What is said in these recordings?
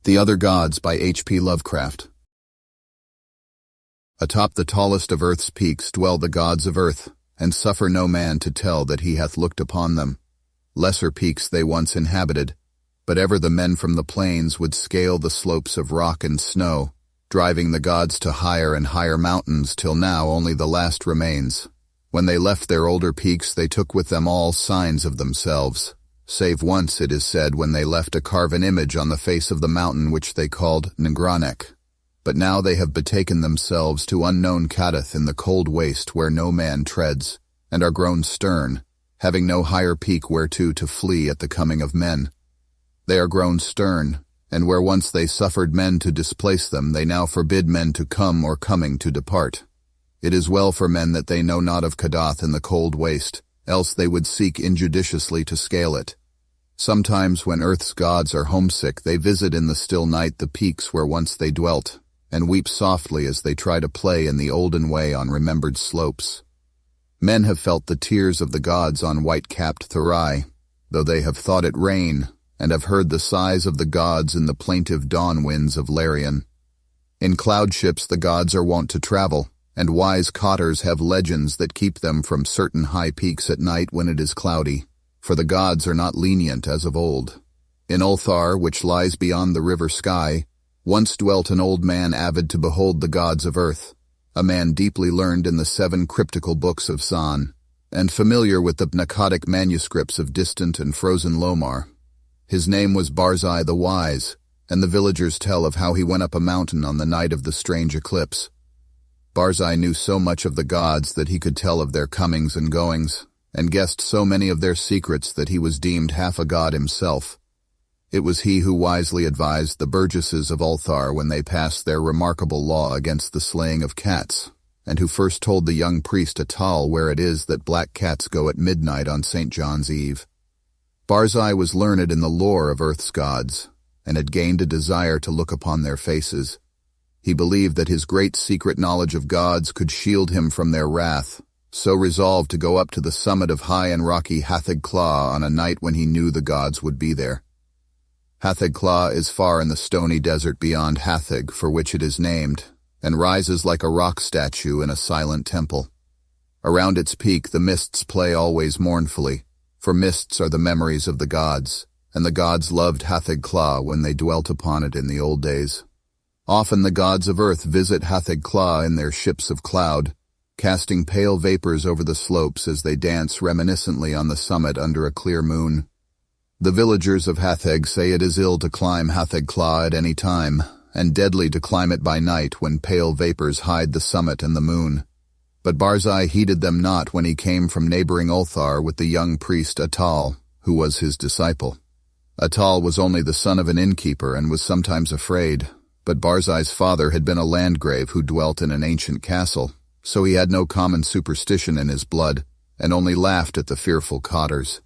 The Other Gods by H.P. Lovecraft. Atop the tallest of earth's peaks dwell the gods of earth, and suffer no man to tell that he hath looked upon them. Lesser peaks they once inhabited, but ever the men from the plains would scale the slopes of rock and snow, driving the gods to higher and higher mountains till now only the last remains. When they left their older peaks they took with them all signs of themselves, save once, it is said, when they left a carven image on the face of the mountain which they called Ngranek. But now they have betaken themselves to unknown Kadath in the cold waste where no man treads, and are grown stern, having no higher peak whereto to flee at the coming of men. They are grown stern, and where once they suffered men to displace them, they now forbid men to come or coming to depart. It is well for men that they know not of Kadath in the cold waste, else they would seek injudiciously to scale it. Sometimes when earth's gods are homesick, they visit in the still night the peaks where once they dwelt, and weep softly as they try to play in the olden way on remembered slopes. Men have felt the tears of the gods on white-capped Thurai, though they have thought it rain, and have heard the sighs of the gods in the plaintive dawn winds of Larian. In cloud ships the gods are wont to travel, and wise cotters have legends that keep them from certain high peaks at night when it is cloudy, for the gods are not lenient as of old. In Ulthar, which lies beyond the river Sky, once dwelt an old man avid to behold the gods of earth, a man deeply learned in the 7 cryptical books of San, and familiar with the Pnakotic manuscripts of distant and frozen Lomar. His name was Barzai the Wise, and the villagers tell of how he went up a mountain on the night of the strange eclipse. Barzai knew so much of the gods that he could tell of their comings and goings, and guessed so many of their secrets that he was deemed half a god himself. It was he who wisely advised the burgesses of Ulthar when they passed their remarkable law against the slaying of cats, and who first told the young priest Atal where it is that black cats go at midnight on St. John's Eve. Barzai was learned in the lore of earth's gods, and had gained a desire to look upon their faces. He believed that his great secret knowledge of gods could shield him from their wrath, so resolved to go up to the summit of high and rocky Hatheg-Kla on a night when he knew the gods would be there. Hatheg-Kla is far in the stony desert beyond Hatheg, for which it is named, and rises like a rock statue in a silent temple. Around its peak the mists play always mournfully, for mists are the memories of the gods, and the gods loved Hatheg-Kla when they dwelt upon it in the old days. Often the gods of earth visit Hatheg-Kla in their ships of cloud, casting pale vapors over the slopes as they dance reminiscently on the summit under a clear moon. The villagers of Hatheg say it is ill to climb Hatheg-Kla at any time, and deadly to climb it by night when pale vapors hide the summit and the moon. But Barzai heeded them not when he came from neighboring Ulthar with the young priest Atal, who was his disciple. Atal was only the son of an innkeeper and was sometimes afraid, but Barzai's father had been a landgrave who dwelt in an ancient castle, so he had no common superstition in his blood, and only laughed at the fearful cotters.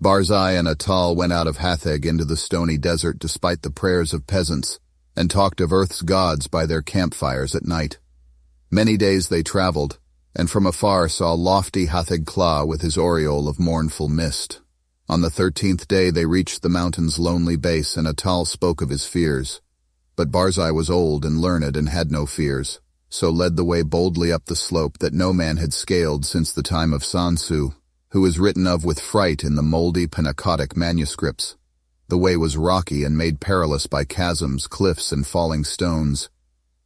Barzai and Atal went out of Hatheg into the stony desert despite the prayers of peasants, and talked of earth's gods by their campfires at night. Many days they traveled, and from afar saw lofty Hatheg-Kla with his aureole of mournful mist. On the 13th day they reached the mountain's lonely base, and Atal spoke of his fears. But Barzai was old and learned and had no fears, so led the way boldly up the slope that no man had scaled since the time of Sansu, who is written of with fright in the moldy Pnakotic manuscripts. The way was rocky and made perilous by chasms, cliffs, and falling stones.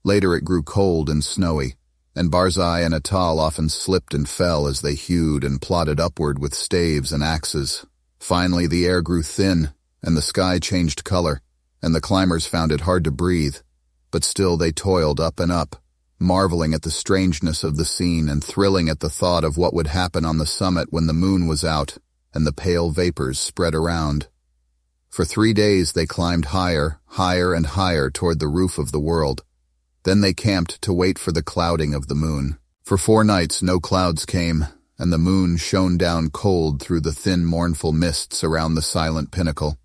Later it grew cold and snowy, and Barzai and Atal often slipped and fell as they hewed and plodded upward with staves and axes. Finally the air grew thin, and the sky changed color, and the climbers found it hard to breathe, but still they toiled up and up, marveling at the strangeness of the scene and thrilling at the thought of what would happen on the summit when the moon was out and the pale vapors spread around. For 3 days they climbed higher, higher, and higher toward the roof of the world. Then they camped to wait for the clouding of the moon. For 4 nights no clouds came, and the moon shone down cold through the thin mournful mists around the silent pinnacle.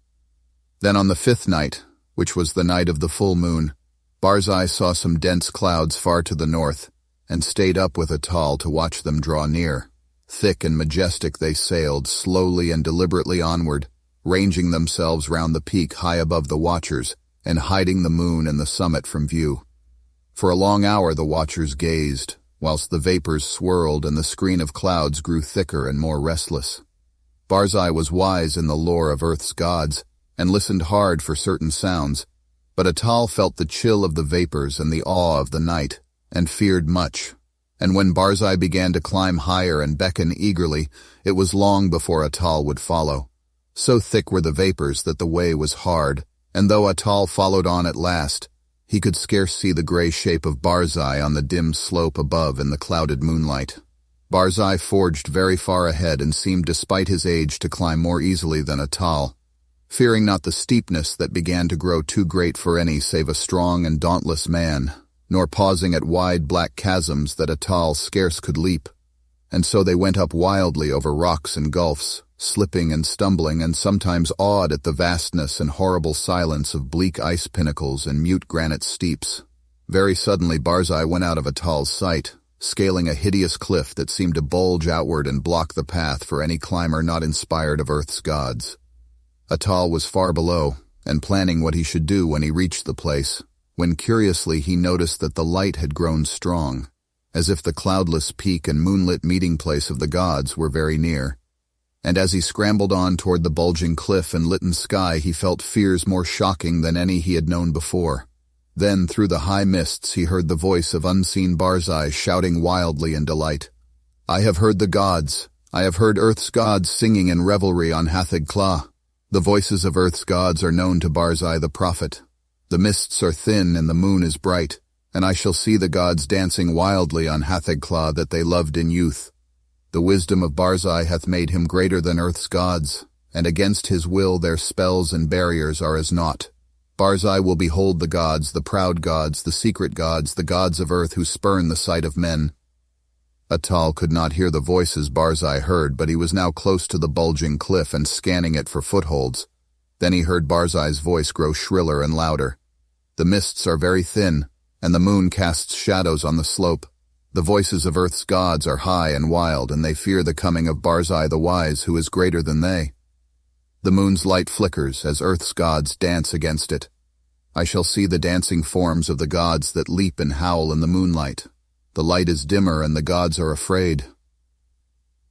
Then on the 5th night, which was the night of the full moon, Barzai saw some dense clouds far to the north, and stayed up with Atal to watch them draw near. Thick and majestic they sailed, slowly and deliberately onward, ranging themselves round the peak high above the watchers, and hiding the moon and the summit from view. For a long hour the watchers gazed, whilst the vapors swirled and the screen of clouds grew thicker and more restless. Barzai was wise in the lore of Earth's gods, and listened hard for certain sounds, but Atal felt the chill of the vapors and the awe of the night, and feared much. And when Barzai began to climb higher and beckon eagerly, it was long before Atal would follow. So thick were the vapors that the way was hard, and though Atal followed on at last, he could scarce see the gray shape of Barzai on the dim slope above in the clouded moonlight. Barzai forged very far ahead and seemed despite his age to climb more easily than Atal, fearing not the steepness that began to grow too great for any save a strong and dauntless man, nor pausing at wide black chasms that Atal scarce could leap. And so they went up wildly over rocks and gulfs, slipping and stumbling and sometimes awed at the vastness and horrible silence of bleak ice pinnacles and mute granite steeps. Very suddenly Barzai went out of Atal's sight, scaling a hideous cliff that seemed to bulge outward and block the path for any climber not inspired of Earth's gods. Atal was far below, and planning what he should do when he reached the place, when curiously he noticed that the light had grown strong, as if the cloudless peak and moonlit meeting place of the gods were very near. And as he scrambled on toward the bulging cliff and litten sky, he felt fears more shocking than any he had known before. Then, through the high mists, he heard the voice of unseen Barzai shouting wildly in delight. "I have heard the gods. I have heard Earth's gods singing in revelry on Hatheg-Kla. The voices of Earth's gods are known to Barzai the prophet. The mists are thin and the moon is bright, and I shall see the gods dancing wildly on Hatheg-Kla that they loved in youth. The wisdom of Barzai hath made him greater than Earth's gods, and against his will their spells and barriers are as naught. Barzai will behold the gods, the proud gods, the secret gods, the gods of Earth who spurn the sight of men." Atal could not hear the voices Barzai heard, but he was now close to the bulging cliff and scanning it for footholds. Then he heard Barzai's voice grow shriller and louder. "The mists are very thin, and the moon casts shadows on the slope. The voices of Earth's gods are high and wild, and they fear the coming of Barzai the wise, who is greater than they. The moon's light flickers as Earth's gods dance against it. I shall see the dancing forms of the gods that leap and howl in the moonlight. The light is dimmer and the gods are afraid."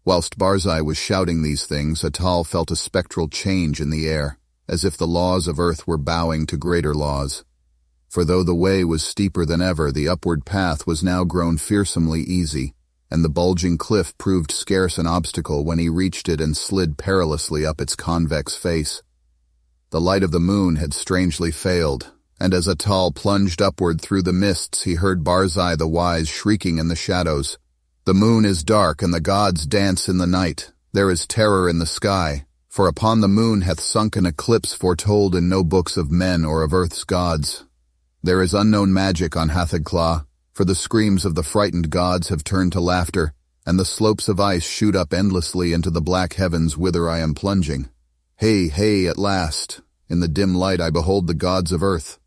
Whilst Barzai was shouting these things, Atal felt a spectral change in the air, as if the laws of Earth were bowing to greater laws. For though the way was steeper than ever, the upward path was now grown fearsomely easy, and the bulging cliff proved scarce an obstacle when he reached it and slid perilously up its convex face. The light of the moon had strangely failed, and as Atal plunged upward through the mists, he heard Barzai the wise shrieking in the shadows. "The moon is dark, and the gods dance in the night. There is terror in the sky, for upon the moon hath sunk an eclipse foretold in no books of men or of Earth's gods. There is unknown magic on Hatheg-Kla, for the screams of the frightened gods have turned to laughter, and the slopes of ice shoot up endlessly into the black heavens whither I am plunging. Hey, hey, at last! In the dim light I behold the gods of Earth."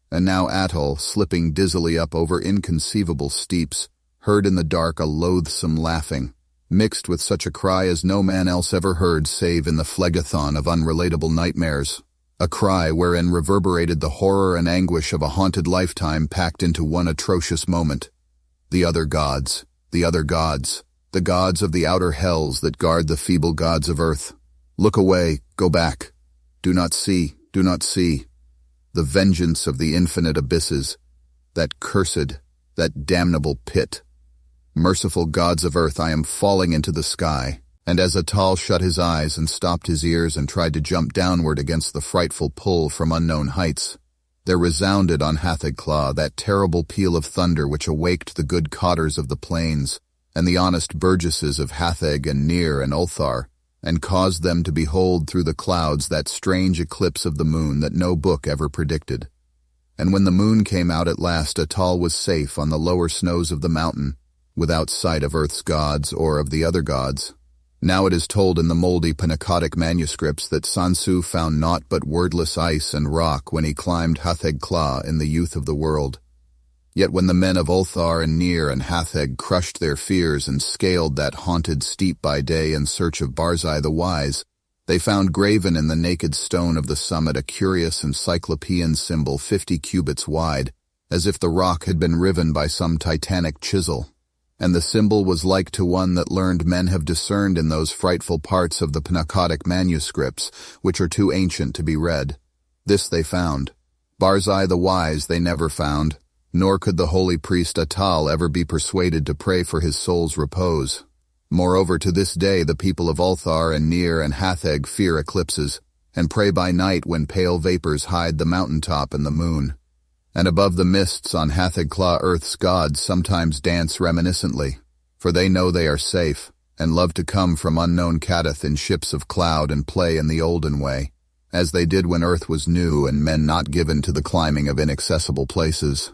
And now Atal, slipping dizzily up over inconceivable steeps, heard in the dark a loathsome laughing, mixed with such a cry as no man else ever heard save in the phlegethon of unrelatable nightmares. A cry wherein reverberated the horror and anguish of a haunted lifetime packed into one atrocious moment. The other gods, the other gods, the gods of the outer hells that guard the feeble gods of Earth. Look away, go back. Do not see, do not see. The vengeance of the infinite abysses, that cursed, that damnable pit. Merciful gods of Earth, I am falling into the sky. And as Atal shut his eyes and stopped his ears and tried to jump downward against the frightful pull from unknown heights, there resounded on Hatheg-Kla that terrible peal of thunder which awaked the good cotters of the plains and the honest burgesses of Hatheg and Nir and Ulthar, and caused them to behold through the clouds that strange eclipse of the moon that no book ever predicted. And when the moon came out at last, Atal was safe on the lower snows of the mountain, without sight of Earth's gods or of the other gods. Now it is told in the moldy Panacotic manuscripts that Sansu found naught but wordless ice and rock when he climbed Hatheg-Kla in the youth of the world. Yet when the men of Ulthar and Nir and Hatheg crushed their fears and scaled that haunted steep by day in search of Barzai the Wise, They found graven in the naked stone of the summit a curious encyclopean symbol 50 cubits wide, as if the rock had been riven by some titanic chisel. And the symbol was like to one that learned men have discerned in those frightful parts of the Pnakotic manuscripts, which are too ancient to be read. This they found. Barzai the wise they never found, nor could the holy priest Atal ever be persuaded to pray for his soul's repose. Moreover, to this day the people of Ulthar and Nir and Hatheg fear eclipses, and pray by night when pale vapors hide the mountaintop and the moon. And above the mists on Hatheg-Kla Earth's gods sometimes dance reminiscently, for they know they are safe, and love to come from unknown Kadath in ships of cloud and play in the olden way, as they did when Earth was new and men not given to the climbing of inaccessible places.